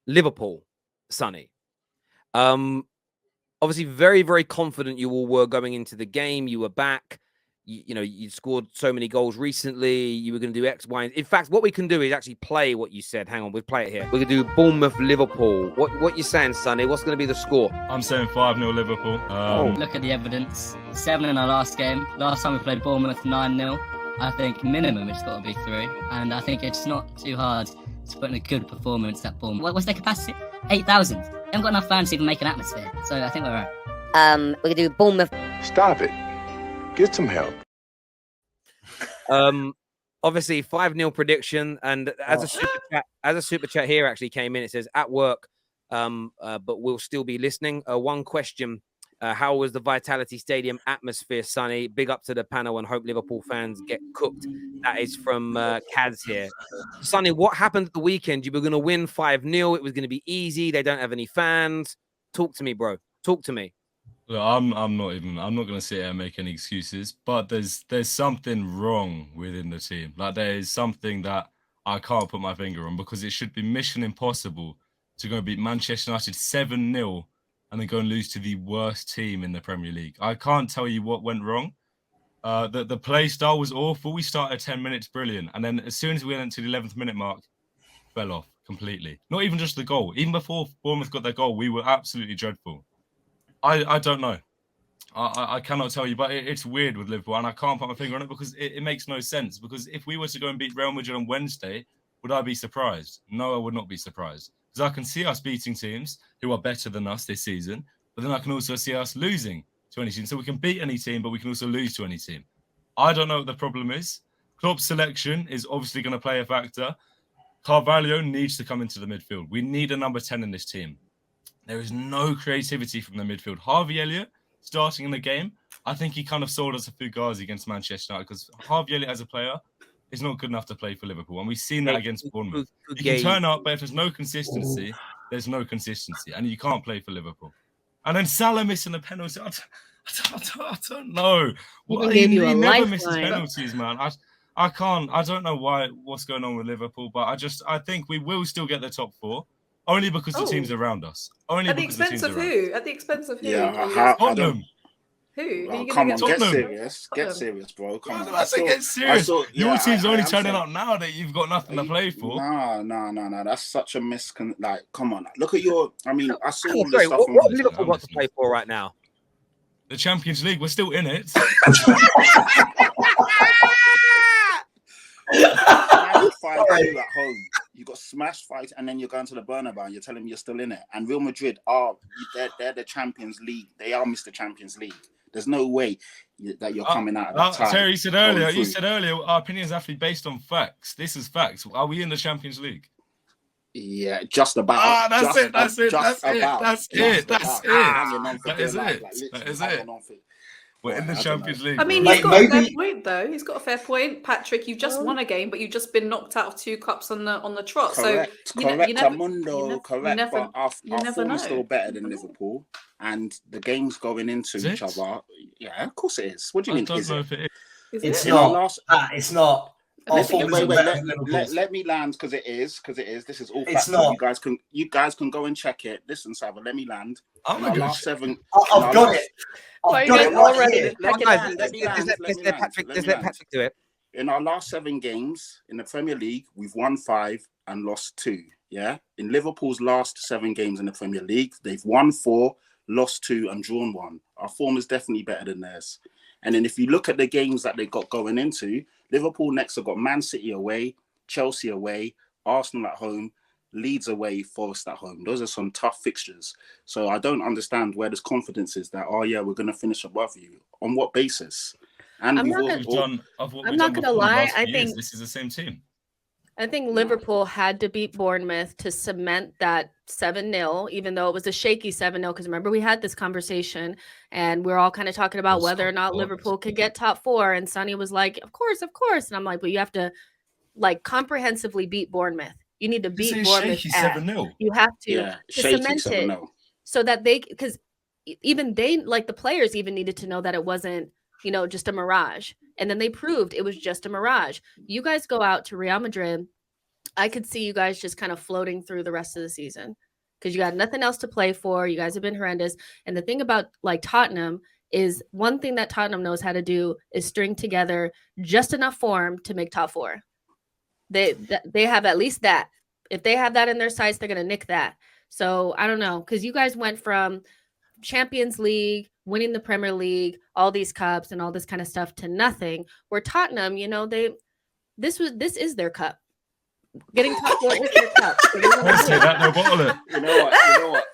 Liverpool, Sonny. Obviously, very, very confident you all were going into the game. You were back. You scored so many goals recently. You were going to do X, Y, and in fact, what we can do is actually play what you said. Hang on, we'll play it here. We're going to do Bournemouth, Liverpool. What you saying, Sonny? What's going to be the score? I'm saying 5-0 Liverpool. Look at the evidence. 7 in our last game. Last time we played Bournemouth, 9-0. I think minimum it's got to be 3. And I think it's not too hard to put in a good performance at Bournemouth. What's their capacity? 8,000. They haven't got enough fans to even make an atmosphere. So I think we're right. We're going to do Bournemouth. Stop it. Get some help. Obviously 5-0 prediction, and as a super chat here actually came in, it says at work, but we'll still be listening. One question: how was the Vitality Stadium atmosphere, Sonny? Big up to the panel, and hope Liverpool fans get cooked. That is from Kaz here. Sonny, what happened at the weekend? You were going to win 5-0. It was going to be easy. They don't have any fans. Talk to me, bro. Talk to me. Look, I'm not going to sit here and make any excuses, but there's something wrong within the team. Like, there is something that I can't put my finger on, because it should be mission impossible to go beat Manchester United 7-0 and then go and lose to the worst team in the Premier League. I can't tell you what went wrong. The play style was awful. We started 10 minutes brilliant, and then as soon as we went to the 11th minute mark, fell off completely. Not even just the goal. Even before Bournemouth got their goal, we were absolutely dreadful. I don't know. I cannot tell you, but it's weird with Liverpool, and I can't put my finger on it because it makes no sense. Because if we were to go and beat Real Madrid on Wednesday, would I be surprised? No, I would not be surprised. Because I can see us beating teams who are better than us this season, but then I can also see us losing to any team. So we can beat any team, but we can also lose to any team. I don't know what the problem is. Klopp's selection is obviously going to play a factor. Carvalho needs to come into the midfield. We need a number 10 in this team. There is no creativity from the midfield. Harvey Elliott, starting in the game, I think he kind of sold us a Fugazi against Manchester United, because Harvey Elliott as a player is not good enough to play for Liverpool. And we've seen that against Bournemouth. You can turn up, but if there's no consistency, there's no consistency. And you can't play for Liverpool. And then Salah missing a penalty. I don't know. He never misses penalties, man. I can't. I don't know what's going on with Liverpool, but I think we will still get the top 4. Only because the teams around us. At the expense of who? At the expense of who? Yeah, Tottenham. Who? Well, come on, get serious. Get serious, bro. Come on. I said get serious. Your team's only turning up now that you've got nothing to play for. No. That's such a like, come on. Look at your... I mean, I saw all this stuff... What Liverpool got to play for right now? The Champions League. We're still in it. 5-2 at home. You got smashed 5, and then you're going to the Bernabeu and you're telling me you're still in it. And Real Madrid they're the Champions League. They are Mr. Champions League. There's no way that you're coming out of that time. Terry, you said earlier, our opinions have to be based on facts. This is facts. Are we in the Champions League? Yeah, just about. That's it. That is it. We're in the Champions League. I mean, he's got a fair point, though. He's got a fair point. Patrick, you've just won a game, but you've just been knocked out of 2 cups on the trot. Correct, so correct, but our form is still better than Liverpool, and the games going into each other. Yeah, of course it is. What do you mean? I don't know if it is. It's not. It's not. Let me land, because it is. This is all facts. You guys can go and check it. Listen, Sava, let me land. I've got it. I've got it right here. Let's let Patrick do it. In our last 7 games in the Premier League, we've won 5 and lost 2. Yeah. In Liverpool's last 7 games in the Premier League, they've won 4, lost 2, and drawn 1. Our form is definitely better than theirs. And then if you look at the games that they got going into, Liverpool next have got Man City away, Chelsea away, Arsenal at home, Leeds away, Forest at home. Those are some tough fixtures. So I don't understand where this confidence is that, we're going to finish above you. On what basis? And I'm not going to lie. I think this is the same team. I think Liverpool had to beat Bournemouth to cement that 7-0, even though it was a shaky 7-0. Because remember, we had this conversation and we're all kind of talking about whether or not Liverpool could get top 4. And Sonny was like, of course. And I'm like, but you have to comprehensively beat Bournemouth. You need to beat Bournemouth. Shaky 7-0. You have to cement 7-0. It so that because even they, the players even needed to know that it wasn't, just a mirage. And then they proved it was just a mirage. You guys go out to Real Madrid I could see you guys just kind of floating through the rest of the season because you got nothing else to play for. You guys have been horrendous. And the thing about like Tottenham is one thing that Tottenham knows how to do is string together just enough form to make top four. They have at least that. If they have that in their sights, they're going to nick that. So I don't know, because you guys went from Champions League, winning the Premier League, all these cups and all this kind of stuff to nothing. Where Tottenham, you know, this is their cup. Getting top four is their cup. You know what?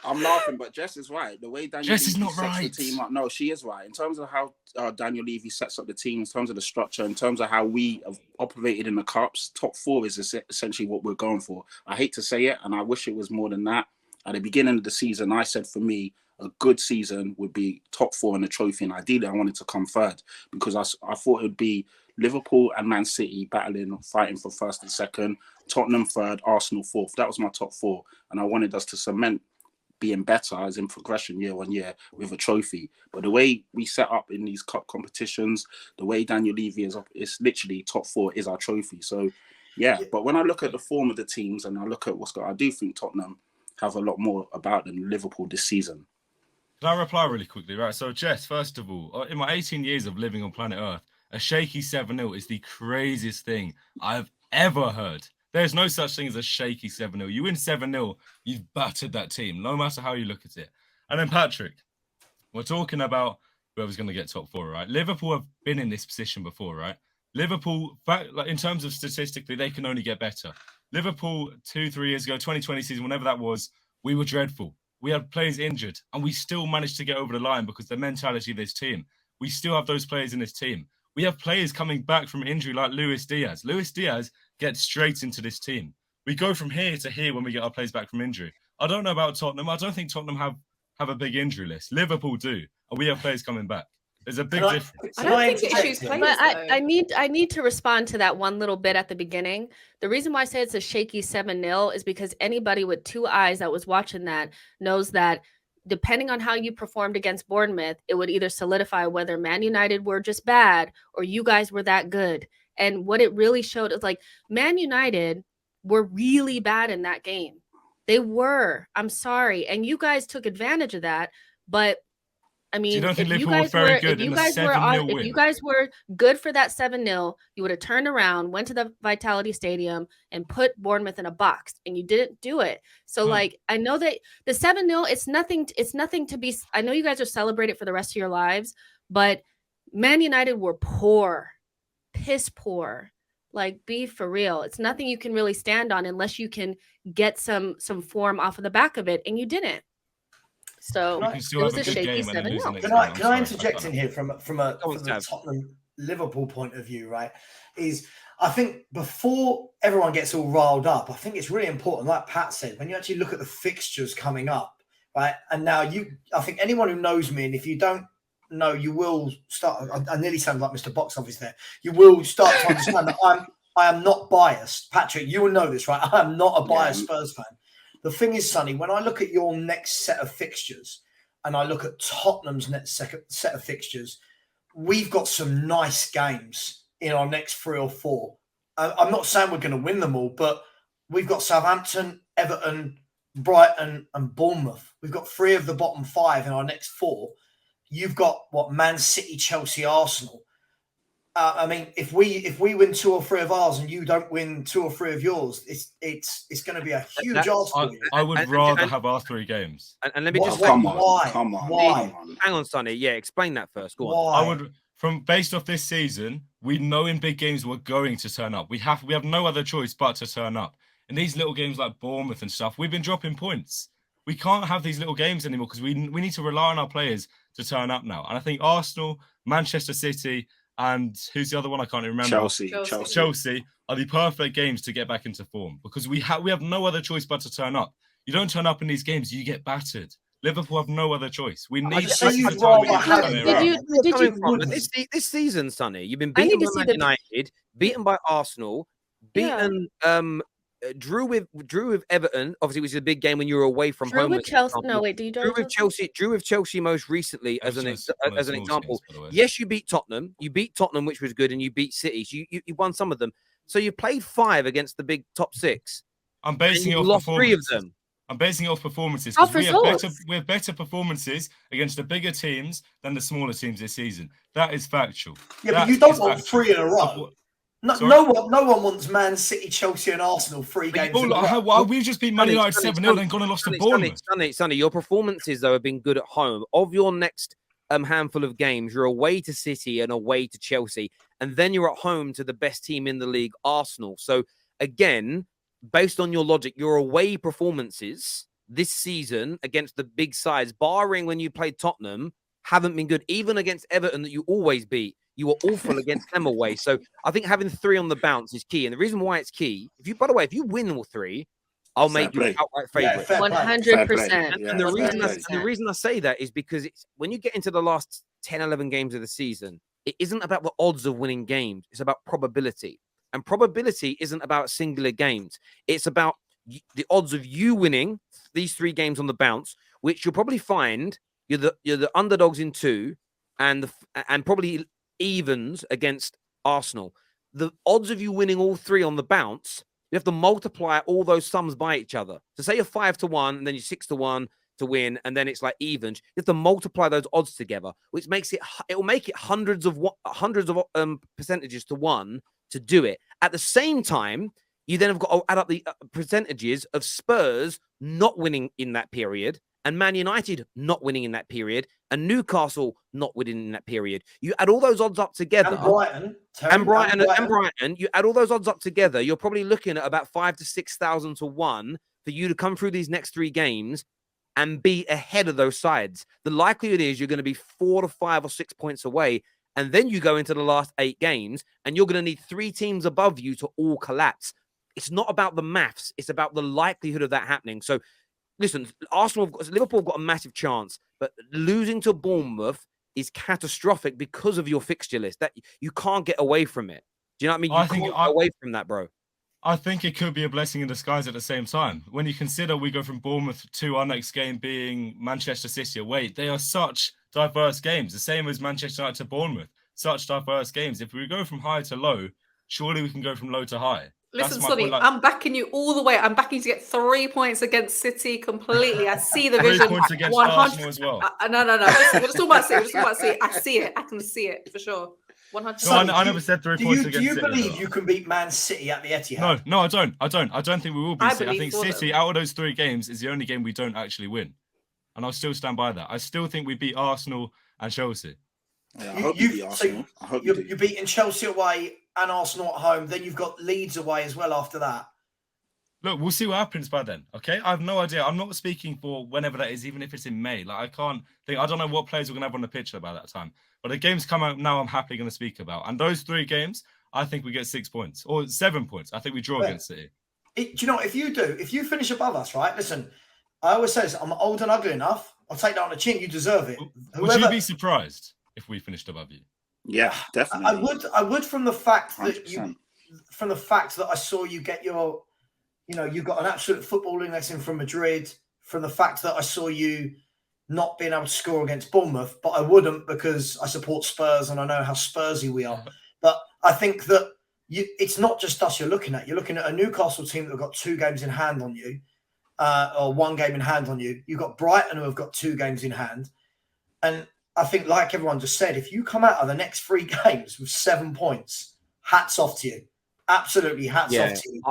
I'm laughing, but Jess is right. The way Daniel Jess Levy is not sets right. the team up. No, she is right. In terms of how Daniel Levy sets up the team, in terms of the structure, in terms of how we have operated in the cups, top four is essentially what we're going for. I hate to say it, and I wish it was more than that. At the beginning of the season, I said for me, a good season would be top four in the trophy, and ideally I wanted to come third because I thought it would be Liverpool and Man City battling, fighting for first and second, Tottenham third, Arsenal fourth. That was my top four, and I wanted us to cement being better as in progression year on year with a trophy. But the way we set up in these cup competitions, the way Daniel Levy is up, it's literally top four is our trophy. So yeah, but when I look at the form of the teams and I look at what's going, I do think Tottenham have a lot more about them than Liverpool this season. Can I reply really quickly? Right. So, Jess, first of all, in my 18 years of living on planet Earth, a shaky 7-0 is the craziest thing I've ever heard. There's no such thing as a shaky 7-0. You win 7-0, you've battered that team, no matter how you look at it. And then, Patrick, we're talking about whoever's going to get top four, right? Liverpool have been in this position before, right? Liverpool, like in terms of statistically, they can only get better. Liverpool 2-3 years ago, 2020 season, whenever that was, we were dreadful. We had players injured, and we still managed to get over the line because the mentality of this team. We still have those players in this team. We have players coming back from injury like Luis Diaz. Luis Diaz gets straight into this team. We go from here to here when we get our players back from injury. I don't know about Tottenham. I don't think Tottenham have a big injury list. Liverpool do, and we have players coming back. There's a big difference. I don't think it choose players. But I need to respond to that one little bit at the beginning. The reason why I say it's a shaky 7-0 is because anybody with two eyes that was watching that knows that depending on how you performed against Bournemouth, it would either solidify whether Man United were just bad or you guys were that good. And what it really showed is like Man United were really bad in that game. They were. I'm sorry. And you guys took advantage of that. But I mean, so you don't think Liverpool were very good in the 7-0 win? If you guys were good for that 7-0, you would have turned around, went to the Vitality Stadium, and put Bournemouth in a box, and you didn't do it. So, like, I know that the 7-0, it's nothing to be. I know you guys are celebrated for the rest of your lives, but Man United were poor, piss poor. Like, be for real. It's nothing you can really stand on unless you can get some form off of the back of it, and you didn't. So it was a shaky 7-0. Can I interject in here from a Tottenham Liverpool point of view, right? Is I think before everyone gets all riled up, I think it's really important, like Pat said, when you actually look at the fixtures coming up, right? And now I think anyone who knows me, and if you don't know, you will start. I nearly sound like Mr. Box Office there. You will start to understand that I am not biased. Patrick, you will know this, right? I am not a biased Spurs fan. The thing is, Sonny, when I look at your next set of fixtures and I look at Tottenham's next set of fixtures, we've got some nice games in our next 3 or 4. I'm not saying we're going to win them all, but we've got Southampton, Everton, Brighton and Bournemouth. We've got 3 of the bottom 5 in our next 4. You've got, Man City, Chelsea, Arsenal. I mean, if we win 2 or 3 of ours and you don't win 2 or 3 of yours, it's going to be a huge ask for you. I would rather have our 3 games. And let me just come on. Why? Hang on, Sonny. Yeah, explain that first. Go on. Why? I would, based off this season, we know in big games we're going to turn up. We have no other choice but to turn up. In these little games like Bournemouth and stuff, we've been dropping points. We can't have these little games anymore because we need to rely on our players to turn up now. And I think Arsenal, Manchester City, and who's the other one? I can't even remember. Chelsea are the perfect games to get back into form because we have no other choice but to turn up. You don't turn up in these games, you get battered. Liverpool have no other choice. We need this season, Sonny. You've been beaten by Man United, beaten by Arsenal, beaten drew with Everton, obviously, which is a big game when you were away from home. With Chelsea. No, wait, do you drew with Chelsea most recently as an example. Yes, you beat Tottenham, which was good, and you beat City. So you won some of them. So you played 5 against the big top 6. I'm basing it off lost 3 of performance. them. I'm basing it off performances Off because results. we have better performances against the bigger teams than the smaller teams this season. That is factual. Yeah, That but you don't is want factual. 3 in a row. Sorry? No one wants Man City, Chelsea, and Arsenal 3 games in a row. We've just beat Man United 7-0, then gone and lost to Bournemouth. Sonny, your performances though have been good at home. Of your next handful of games, you're away to City and away to Chelsea, and then you're at home to the best team in the league, Arsenal. So again, based on your logic, your away performances this season against the big sides, barring when you played Tottenham, haven't been good. Even against Everton that you always beat, you were awful against them away. So I think having 3 on the bounce is key. And the reason why it's key, by the way, if you win all 3, I'll make you outright favourite. 100%. And the reason I say that is because it's when you get into the last 10, 11 games of the season, it isn't about the odds of winning games. It's about probability. And probability isn't about singular games. It's about the odds of you winning these 3 games on the bounce, which you'll probably find you're the underdogs in 2 and probably evens against Arsenal. The odds of you winning all 3 on the bounce, you have to multiply all those sums by each other. So say you're 5-1 and then you're 6-1 to win, and then it's like evens. You have to multiply those odds together, which makes it will make it hundreds of percentages to 1 to do it. At the same time, you then have got to add up the percentages of Spurs not winning in that period, and Man United not winning in that period, and Newcastle not winning in that period. You add all those odds up together. And Brighton. You add all those odds up together, you're probably looking at about 5,000 to 6,000 to 1 for you to come through these next 3 games and be ahead of those sides. The likelihood is you're going to be 4 to 5 or 6 points away. And then you go into the last 8 games and you're going to need 3 teams above you to all collapse. It's not about the maths. It's about the likelihood of that happening. So listen, Liverpool have got a massive chance, but losing to Bournemouth is catastrophic because of your fixture list. That you can't get away from it. Do you know what I mean? You can't get away from that, bro. I think it could be a blessing in disguise at the same time. When you consider we go from Bournemouth to our next game being Manchester City away, they are such diverse games. The same as Manchester United to Bournemouth. Such diverse games. If we go from high to low, surely we can go from low to high. Listen, Sonny, I'm backing you all the way. I'm backing you to get 3 points against City completely. I see the vision. 3 points against Arsenal as well. No. We're just talking about City. I see it. I can see it for sure. 100%. No, I never said 3 points against City. Do you believe you can beat Man City at the Etihad? No, I don't. I don't think we will beat City. I think City, them. out of those 3 games, is the only game we don't actually win. And I'll still stand by that. I still think we beat Arsenal and Chelsea. Yeah, I hope you beat Arsenal. I hope you're beating Chelsea away and Arsenal at home. Then you've got Leeds away as well after that. Look, we'll see what happens by then. Okay, I have no idea. I'm not speaking for whenever that is, even if it's in May. Like I don't know what players we're gonna have on the pitch by that time. But the games come out now. I'm happily going to speak about, and those 3 games, I think we get 6 points or 7 points. I think we draw against City. Do you know what, if you finish above us, right? Listen, I always say this, I'm old and ugly enough. I'll take that on the chin. You deserve it. Would you be surprised if we finished above you? Yeah, definitely. I would from the fact 100%. that I saw you get your, you got an absolute footballing lesson from Madrid. From the fact that I saw you not being able to score against Bournemouth, but I wouldn't because I support Spurs and I know how Spursy we are. But I think that it's not just us you're looking at. You're looking at a Newcastle team that have got 2 games in hand on you, or 1 game in hand on you. You've got Brighton who have got 2 games in hand. And I think, like everyone just said, if you come out of the next 3 games with 7 points, hats off to you. Absolutely hats off to you.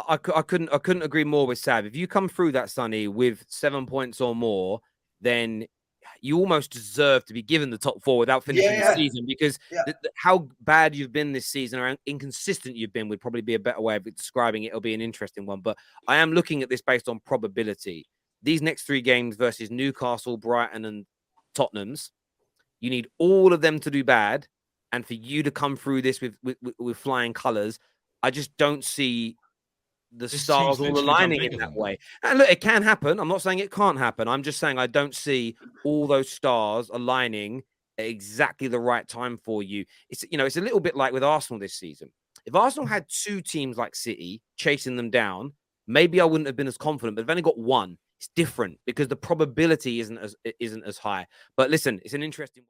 I couldn't agree more with Sav. If you come through that, Sonny, with 7 points or more, then you almost deserve to be given the top 4 without finishing the season, because how bad you've been this season or inconsistent you've been would probably be a better way of describing it. It'll be an interesting one. But I am looking at this based on probability. These next 3 games versus Newcastle, Brighton and Tottenham's, you need all of them to do bad. And for you to come through this with flying colours, I just don't see the stars all aligning in that way. And look, it can happen. I'm not saying it can't happen. I'm just saying I don't see all those stars aligning at exactly the right time for you. It's a little bit like with Arsenal this season. If Arsenal had 2 teams like City chasing them down, maybe I wouldn't have been as confident. But they've only got 1. It's different because the probability isn't as high. But listen, it's an interesting